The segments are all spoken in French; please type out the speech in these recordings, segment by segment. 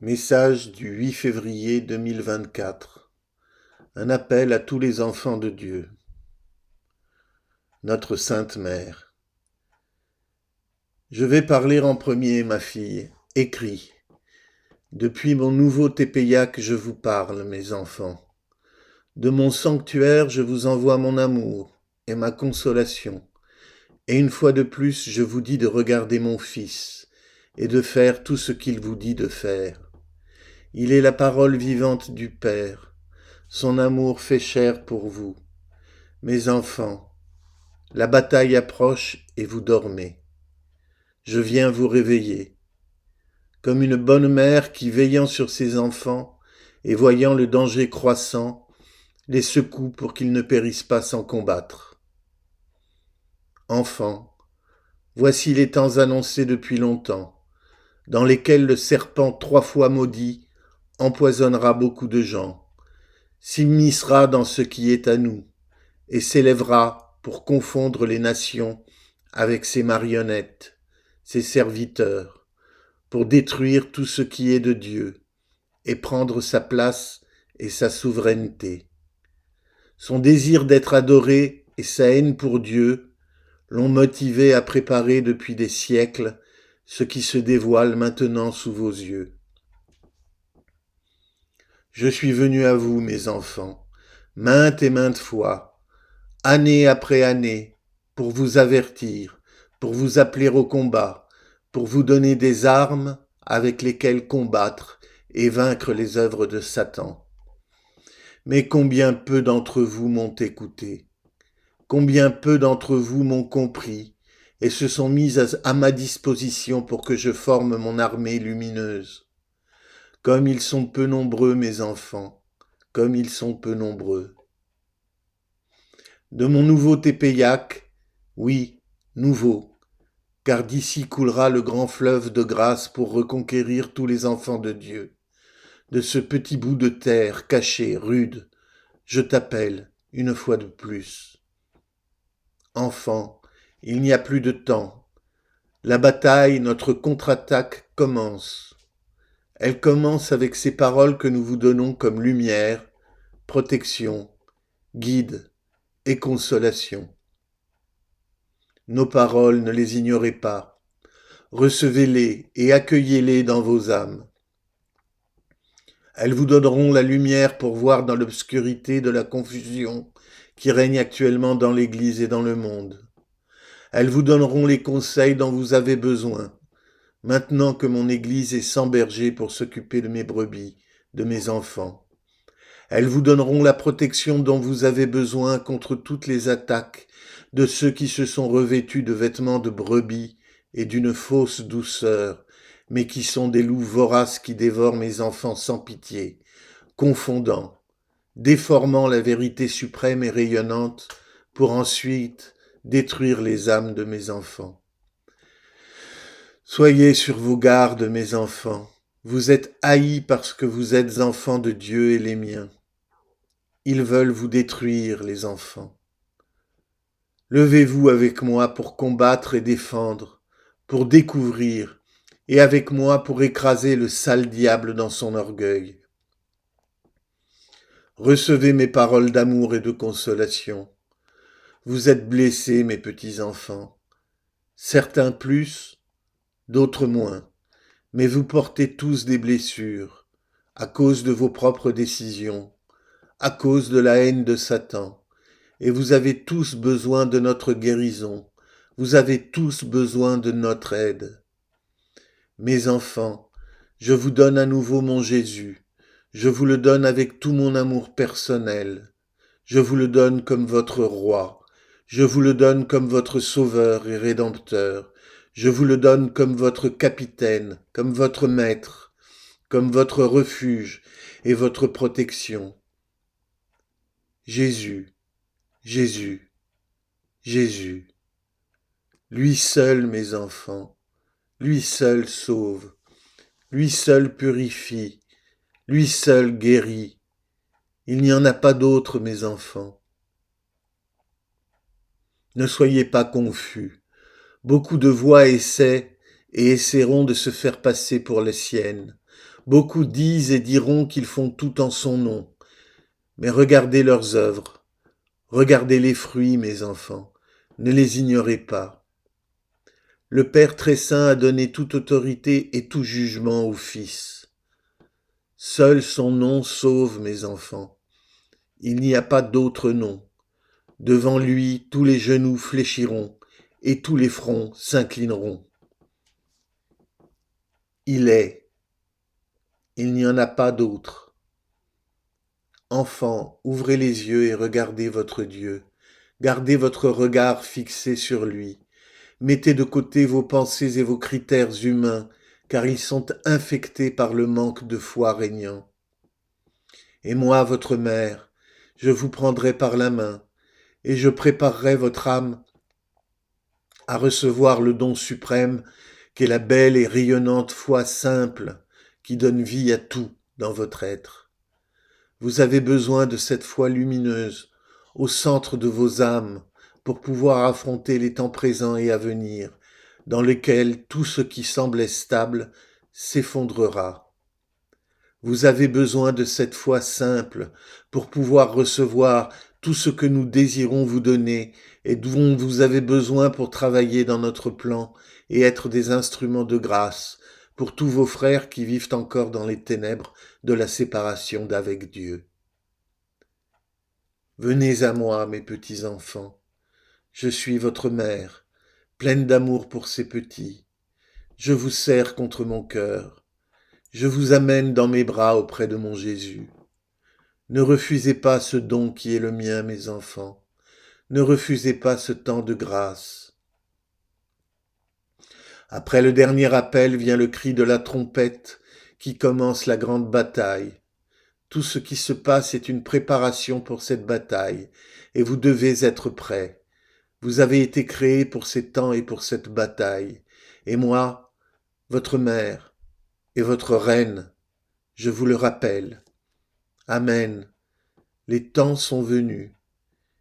Message du 8 février 2024. Un appel à tous les enfants de Dieu. Notre Sainte Mère. Je vais parler en premier, ma fille. Écris. Depuis mon nouveau Tépéiac, je vous parle, mes enfants. De mon sanctuaire, je vous envoie mon amour et ma consolation. Et une fois de plus, je vous dis de regarder mon Fils et de faire tout ce qu'il vous dit de faire. Il est la parole vivante du Père. Son amour fait chair pour vous. Mes enfants, la bataille approche et vous dormez. Je viens vous réveiller. Comme une bonne mère qui, veillant sur ses enfants et voyant le danger croissant, les secoue pour qu'ils ne périssent pas sans combattre. Enfants, voici les temps annoncés depuis longtemps, dans lesquels le serpent 3 fois maudit empoisonnera beaucoup de gens, s'immiscera dans ce qui est à nous, et s'élèvera pour confondre les nations avec ses marionnettes, ses serviteurs, pour détruire tout ce qui est de Dieu et prendre sa place et sa souveraineté. Son désir d'être adoré et sa haine pour Dieu l'ont motivé à préparer depuis des siècles ce qui se dévoile maintenant sous vos yeux. Je suis venu à vous, mes enfants, maintes et maintes fois, année après année, pour vous avertir, pour vous appeler au combat, pour vous donner des armes avec lesquelles combattre et vaincre les œuvres de Satan. Mais combien peu d'entre vous m'ont écouté, combien peu d'entre vous m'ont compris et se sont mis à ma disposition pour que je forme mon armée lumineuse. Comme ils sont peu nombreux, mes enfants, comme ils sont peu nombreux. De mon nouveau Tépéiac, oui, nouveau, car d'ici coulera le grand fleuve de grâce pour reconquérir tous les enfants de Dieu. De ce petit bout de terre caché, rude, je t'appelle une fois de plus. Enfant, il n'y a plus de temps. La bataille, notre contre-attaque commence. Elle commence avec ces paroles que nous vous donnons comme lumière, protection, guide et consolation. Nos paroles, ne les ignorez pas. Recevez-les et accueillez-les dans vos âmes. Elles vous donneront la lumière pour voir dans l'obscurité de la confusion qui règne actuellement dans l'Église et dans le monde. Elles vous donneront les conseils dont vous avez besoin, maintenant que mon Église est sans berger pour s'occuper de mes brebis, de mes enfants. Elles vous donneront la protection dont vous avez besoin contre toutes les attaques de ceux qui se sont revêtus de vêtements de brebis et d'une fausse douceur, mais qui sont des loups voraces qui dévorent mes enfants sans pitié, confondant, déformant la vérité suprême et rayonnante pour ensuite détruire les âmes de mes enfants. Soyez sur vos gardes, mes enfants. Vous êtes haïs parce que vous êtes enfants de Dieu et les miens. Ils veulent vous détruire, les enfants. Levez-vous avec moi pour combattre et défendre, pour découvrir, et avec moi pour écraser le sale diable dans son orgueil. Recevez mes paroles d'amour et de consolation. Vous êtes blessés, mes petits enfants. Certains plus, d'autres moins, mais vous portez tous des blessures, à cause de vos propres décisions, à cause de la haine de Satan, et vous avez tous besoin de notre guérison, vous avez tous besoin de notre aide. Mes enfants, je vous donne à nouveau mon Jésus, je vous le donne avec tout mon amour personnel, je vous le donne comme votre roi, je vous le donne comme votre sauveur et rédempteur, je vous le donne comme votre capitaine, comme votre maître, comme votre refuge et votre protection. Jésus, Jésus, Jésus. Lui seul, mes enfants, lui seul sauve, lui seul purifie, lui seul guérit. Il n'y en a pas d'autre, mes enfants. Ne soyez pas confus. Beaucoup de voix essaient et essaieront de se faire passer pour les siennes. Beaucoup disent et diront qu'ils font tout en son nom. Mais regardez leurs œuvres, regardez les fruits, mes enfants, ne les ignorez pas. Le Père très saint a donné toute autorité et tout jugement au Fils. Seul son nom sauve, mes enfants. Il n'y a pas d'autre nom. Devant lui, tous les genoux fléchiront et tous les fronts s'inclineront. Il est. Il n'y en a pas d'autre. Enfants, ouvrez les yeux et regardez votre Dieu. Gardez votre regard fixé sur lui. Mettez de côté vos pensées et vos critères humains, car ils sont infectés par le manque de foi régnant. Et moi, votre mère, je vous prendrai par la main, et je préparerai votre âme à recevoir le don suprême qu'est la belle et rayonnante foi simple qui donne vie à tout dans votre être. Vous avez besoin de cette foi lumineuse au centre de vos âmes pour pouvoir affronter les temps présents et à venir, dans lesquels tout ce qui semblait stable s'effondrera. Vous avez besoin de cette foi simple pour pouvoir recevoir tout ce que nous désirons vous donner et dont vous avez besoin pour travailler dans notre plan et être des instruments de grâce pour tous vos frères qui vivent encore dans les ténèbres de la séparation d'avec Dieu. Venez à moi, mes petits enfants. Je suis votre mère, pleine d'amour pour ses petits. Je vous serre contre mon cœur. Je vous amène dans mes bras auprès de mon Jésus. Ne refusez pas ce don qui est le mien, mes enfants. Ne refusez pas ce temps de grâce. Après le dernier appel vient le cri de la trompette qui commence la grande bataille. Tout ce qui se passe est une préparation pour cette bataille, et vous devez être prêts. Vous avez été créés pour ces temps et pour cette bataille. Et moi, votre mère et votre reine, je vous le rappelle. Amen. Les temps sont venus,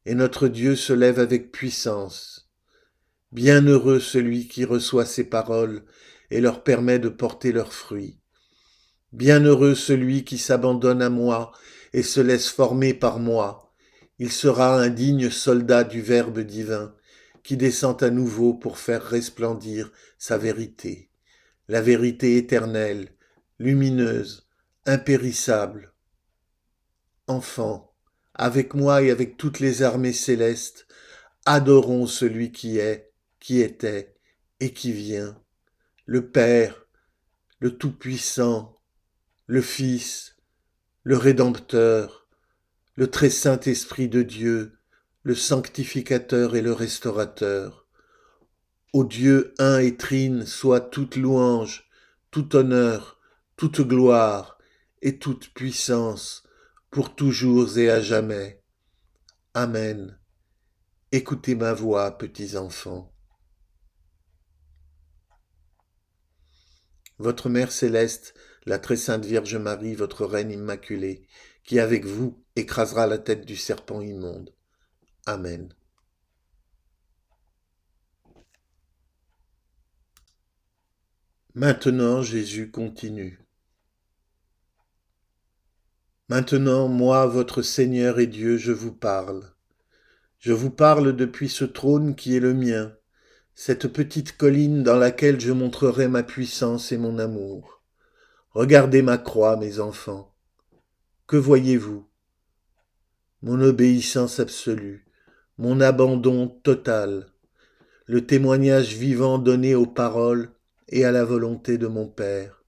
et notre Dieu se lève avec puissance. Bienheureux celui qui reçoit ces paroles et leur permet de porter leurs fruits. Bienheureux celui qui s'abandonne à moi et se laisse former par moi. Il sera un digne soldat du Verbe divin qui descend à nouveau pour faire resplendir sa vérité, la vérité éternelle, lumineuse, impérissable. Enfants, avec moi et avec toutes les armées célestes, adorons celui qui est, qui était et qui vient, le Père, le Tout-Puissant, le Fils, le Rédempteur, le très saint Esprit de Dieu, le Sanctificateur et le Restaurateur. Au Dieu un et trine soit toute louange, tout honneur, toute gloire et toute puissance, pour toujours et à jamais. Amen. Écoutez ma voix, petits enfants. Votre Mère céleste, la très sainte Vierge Marie, votre Reine immaculée, qui avec vous écrasera la tête du serpent immonde. Amen. Maintenant, Jésus continue. Maintenant, moi, votre Seigneur et Dieu, je vous parle. Je vous parle depuis ce trône qui est le mien, cette petite colline dans laquelle je montrerai ma puissance et mon amour. Regardez ma croix, mes enfants. Que voyez-vous? Mon obéissance absolue, mon abandon total, le témoignage vivant donné aux paroles et à la volonté de mon Père.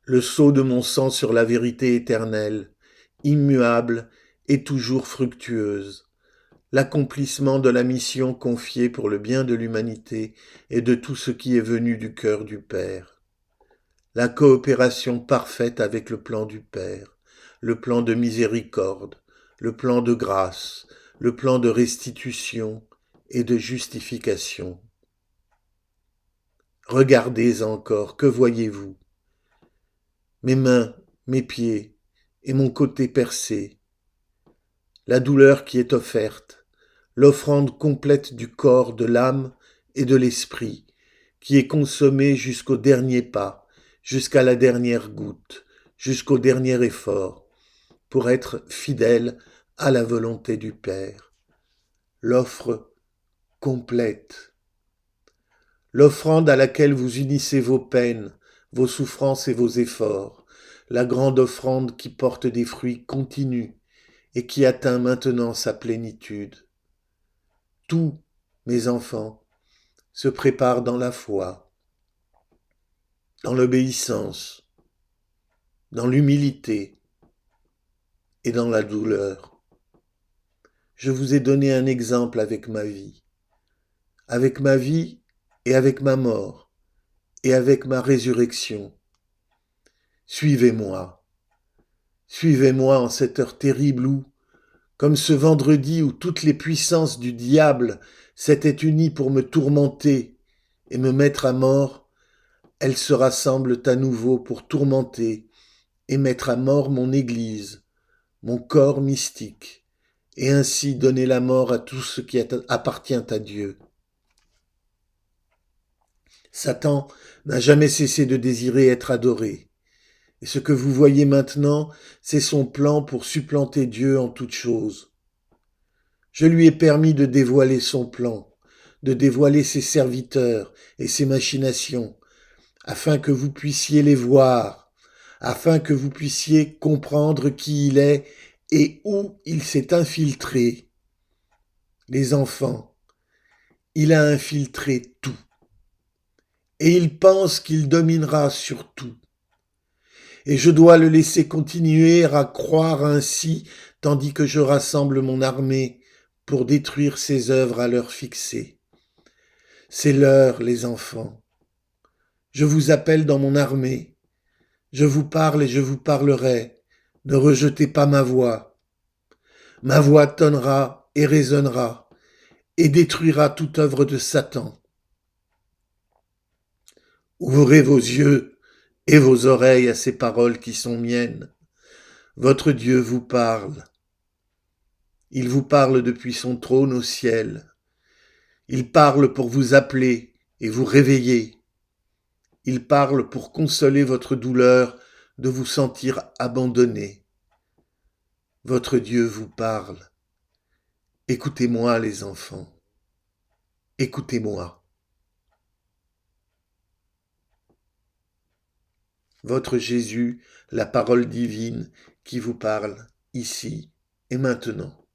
Le sceau de mon sang sur la vérité éternelle, immuable et toujours fructueuse, l'accomplissement de la mission confiée pour le bien de l'humanité et de tout ce qui est venu du cœur du Père. La coopération parfaite avec le plan du Père, le plan de miséricorde, le plan de grâce, le plan de restitution et de justification. Regardez encore, que voyez-vous? Mes mains, mes pieds et mon côté percé, la douleur qui est offerte, l'offrande complète du corps, de l'âme et de l'esprit, qui est consommé jusqu'au dernier pas, jusqu'à la dernière goutte, jusqu'au dernier effort, pour être fidèle à la volonté du Père. L'offre complète. L'offrande à laquelle vous unissez vos peines, vos souffrances et vos efforts. La grande offrande qui porte des fruits continus et qui atteint maintenant sa plénitude. Tout, mes enfants, se prépare dans la foi, dans l'obéissance, dans l'humilité et dans la douleur. Je vous ai donné un exemple avec ma vie et avec ma mort et avec ma résurrection. Suivez-moi, suivez-moi en cette heure terrible où, comme ce vendredi où toutes les puissances du diable s'étaient unies pour me tourmenter et me mettre à mort, elles se rassemblent à nouveau pour tourmenter et mettre à mort mon Église, mon corps mystique, et ainsi donner la mort à tout ce qui appartient à Dieu. Satan n'a jamais cessé de désirer être adoré. Et ce que vous voyez maintenant, c'est son plan pour supplanter Dieu en toutes choses. Je lui ai permis de dévoiler son plan, de dévoiler ses serviteurs et ses machinations, afin que vous puissiez les voir, afin que vous puissiez comprendre qui il est et où il s'est infiltré. Les enfants, il a infiltré tout. Et il pense qu'il dominera sur tout. Et je dois le laisser continuer à croire ainsi, tandis que je rassemble mon armée pour détruire ses œuvres à l'heure fixée. C'est l'heure, les enfants. Je vous appelle dans mon armée. Je vous parle et je vous parlerai. Ne rejetez pas ma voix. Ma voix tonnera et résonnera et détruira toute œuvre de Satan. Ouvrez vos yeux et vos oreilles à ces paroles qui sont miennes. Votre Dieu vous parle. Il vous parle depuis son trône au ciel. Il parle pour vous appeler et vous réveiller. Il parle pour consoler votre douleur de vous sentir abandonné. Votre Dieu vous parle. Écoutez-moi, les enfants. Écoutez-moi. Votre Jésus, la parole divine qui vous parle ici et maintenant.